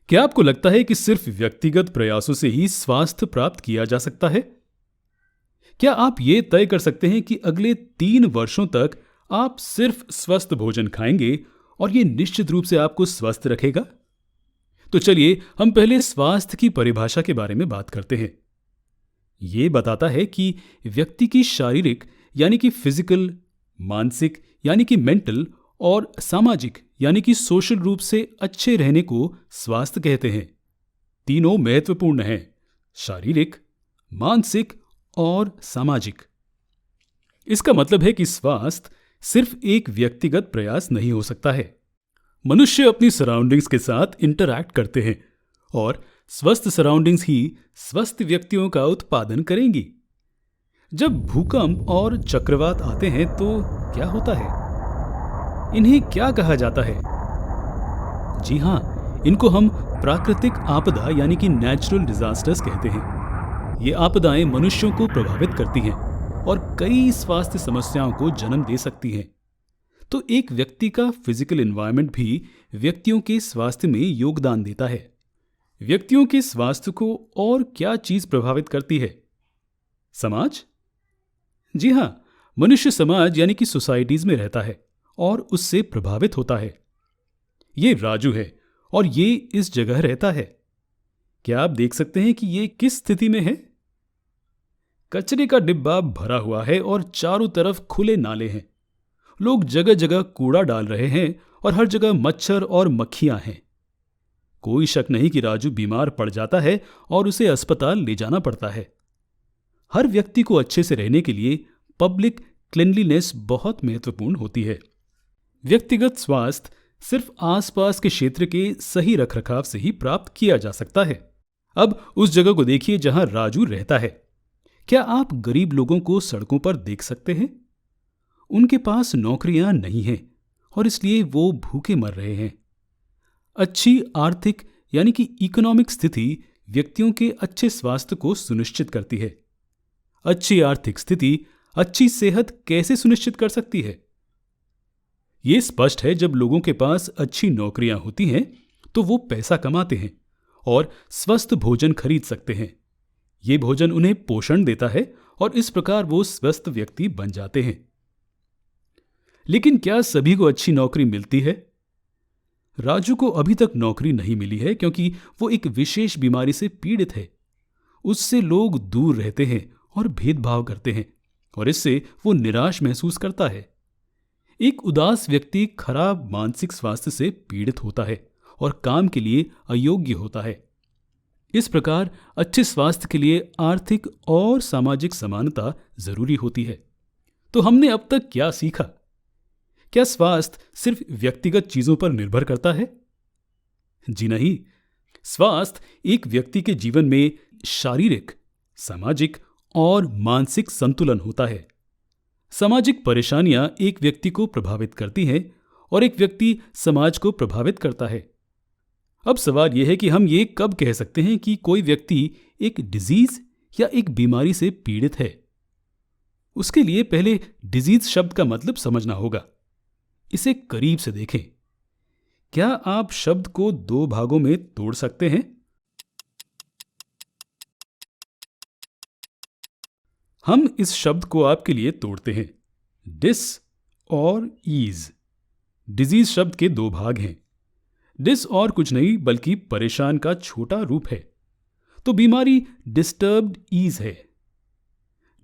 क्या आपको लगता है कि सिर्फ व्यक्तिगत प्रयासों से ही स्वास्थ्य प्राप्त किया जा सकता है? क्या आप ये तय कर सकते हैं कि अगले 3 वर्षों तक आप सिर्फ स्वस्थ भोजन खाएंगे और ये निश्चित रूप से आपको स्वस्थ रखेगा? तो चलिए हम पहले स्वास्थ्य की परिभाषा के बारे में बात करते हैं। ये बताता है कि व्यक्ति की शारीरिक यानी कि फिजिकल, मानसिक यानी कि मेंटल और सामाजिक यानी कि सोशल रूप से अच्छे रहने को स्वास्थ्य कहते हैं। तीनों महत्वपूर्ण हैं, शारीरिक, मानसिक और सामाजिक। इसका मतलब है कि स्वास्थ्य सिर्फ एक व्यक्तिगत प्रयास नहीं हो सकता है। मनुष्य अपनी सराउंडिंग्स के साथ इंटरैक्ट करते हैं और स्वस्थ सराउंडिंग्स ही स्वस्थ व्यक्तियों का उत्पादन करेंगी। जब भूकंप और चक्रवात आते हैं तो क्या होता है? इन्हें क्या कहा जाता है? जी हाँ, इनको हम प्राकृतिक आपदा यानी कि नेचुरल डिजास्टर्स कहते हैं। ये आपदाएं मनुष्यों को प्रभावित करती हैं और कई स्वास्थ्य समस्याओं को जन्म दे सकती हैं। तो एक व्यक्ति का फिजिकल एनवायरनमेंट भी व्यक्तियों के स्वास्थ्य में योगदान देता है। व्यक्तियों के स्वास्थ्य को और क्या चीज प्रभावित करती है? समाज? जी हाँ, मनुष्य समाज यानी कि सोसाइटीज में रहता है और उससे प्रभावित होता है। ये राजू है और ये इस जगह रहता है। क्या आप देख सकते हैं कि ये किस स्थिति में है? कचरे का डिब्बा भरा हुआ है और चारों तरफ खुले नाले हैं। लोग जगह जगह कूड़ा डाल रहे हैं और हर जगह मच्छर और मक्खियां हैं। कोई शक नहीं कि राजू बीमार पड़ जाता है और उसे अस्पताल ले जाना पड़ता है। हर व्यक्ति को अच्छे से रहने के लिए पब्लिक क्लीनलीनेस बहुत महत्वपूर्ण होती है। व्यक्तिगत स्वास्थ्य सिर्फ आसपास के क्षेत्र के सही रखरखाव से ही प्राप्त किया जा सकता है। अब उस जगह को देखिए जहां राजू रहता है। क्या आप गरीब लोगों को सड़कों पर देख सकते हैं? उनके पास नौकरियां नहीं हैं और इसलिए वो भूखे मर रहे हैं। अच्छी आर्थिक यानी कि इकोनॉमिक स्थिति व्यक्तियों के अच्छे स्वास्थ्य को सुनिश्चित करती है। अच्छी आर्थिक स्थिति अच्छी सेहत कैसे सुनिश्चित कर सकती है? यह स्पष्ट है, जब लोगों के पास अच्छी नौकरियां होती हैं तो वो पैसा कमाते हैं और स्वस्थ भोजन खरीद सकते हैं। ये भोजन उन्हें पोषण देता है और इस प्रकार वो स्वस्थ व्यक्ति बन जाते हैं। लेकिन क्या सभी को अच्छी नौकरी मिलती है? राजू को अभी तक नौकरी नहीं मिली है क्योंकि वो एक विशेष बीमारी से पीड़ित है। उससे लोग दूर रहते हैं और भेदभाव करते हैं और इससे वो निराश महसूस करता है। एक उदास व्यक्ति खराब मानसिक स्वास्थ्य से पीड़ित होता है और काम के लिए अयोग्य होता है। इस प्रकार अच्छे स्वास्थ्य के लिए आर्थिक और सामाजिक समानता जरूरी होती है। तो हमने अब तक क्या सीखा? क्या स्वास्थ्य सिर्फ व्यक्तिगत चीजों पर निर्भर करता है? जी नहीं। स्वास्थ्य एक व्यक्ति के जीवन में शारीरिक, सामाजिक और मानसिक संतुलन होता है। सामाजिक परेशानियां एक व्यक्ति को प्रभावित करती हैं और एक व्यक्ति समाज को प्रभावित करता है। अब सवाल यह है कि हम ये कब कह सकते हैं कि कोई व्यक्ति एक डिजीज या एक बीमारी से पीड़ित है? उसके लिए पहले डिजीज शब्द का मतलब समझना होगा। इसे करीब से देखें। क्या आप शब्द को 2 भागों में तोड़ सकते हैं? हम इस शब्द को आपके लिए तोड़ते हैं। डिस और ईज। डिजीज शब्द के 2 भाग हैं। डिस और कुछ नहीं बल्कि परेशान का छोटा रूप है। तो बीमारी डिस्टर्ब्ड ईज है।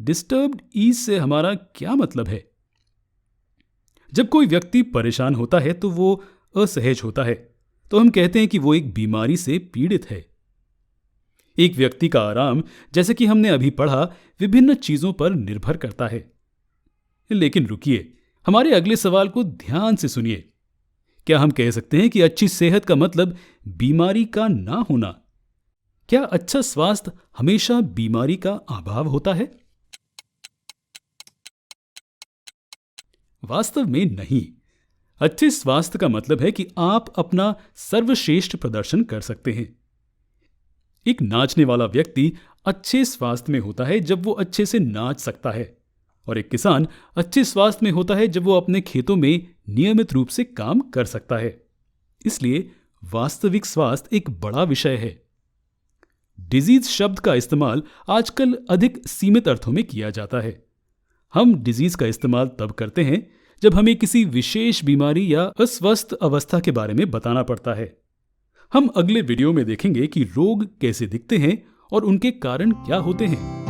डिस्टर्ब्ड ईज से हमारा क्या मतलब है? जब कोई व्यक्ति परेशान होता है तो वो असहज होता है, तो हम कहते हैं कि वो एक बीमारी से पीड़ित है। एक व्यक्ति का आराम, जैसे कि हमने अभी पढ़ा, विभिन्न चीजों पर निर्भर करता है। लेकिन रुकिए, हमारे अगले सवाल को ध्यान से सुनिए। क्या हम कह सकते हैं कि अच्छी सेहत का मतलब बीमारी का ना होना? क्या अच्छा स्वास्थ्य हमेशा बीमारी का अभाव होता है? वास्तव में नहीं। अच्छे स्वास्थ्य का मतलब है कि आप अपना सर्वश्रेष्ठ प्रदर्शन कर सकते हैं। एक नाचने वाला व्यक्ति अच्छे स्वास्थ्य में होता है जब वो अच्छे से नाच सकता है, और एक किसान अच्छे स्वास्थ्य में होता है जब वो अपने खेतों में नियमित रूप से काम कर सकता है। इसलिए वास्तविक स्वास्थ्य एक बड़ा विषय है। डिजीज शब्द का इस्तेमाल आजकल अधिक सीमित अर्थों में किया जाता है। हम डिजीज का इस्तेमाल तब करते हैं जब हमें किसी विशेष बीमारी या अस्वस्थ अवस्था के बारे में बताना पड़ता है। हम अगले वीडियो में देखेंगे कि रोग कैसे दिखते हैं और उनके कारण क्या होते हैं।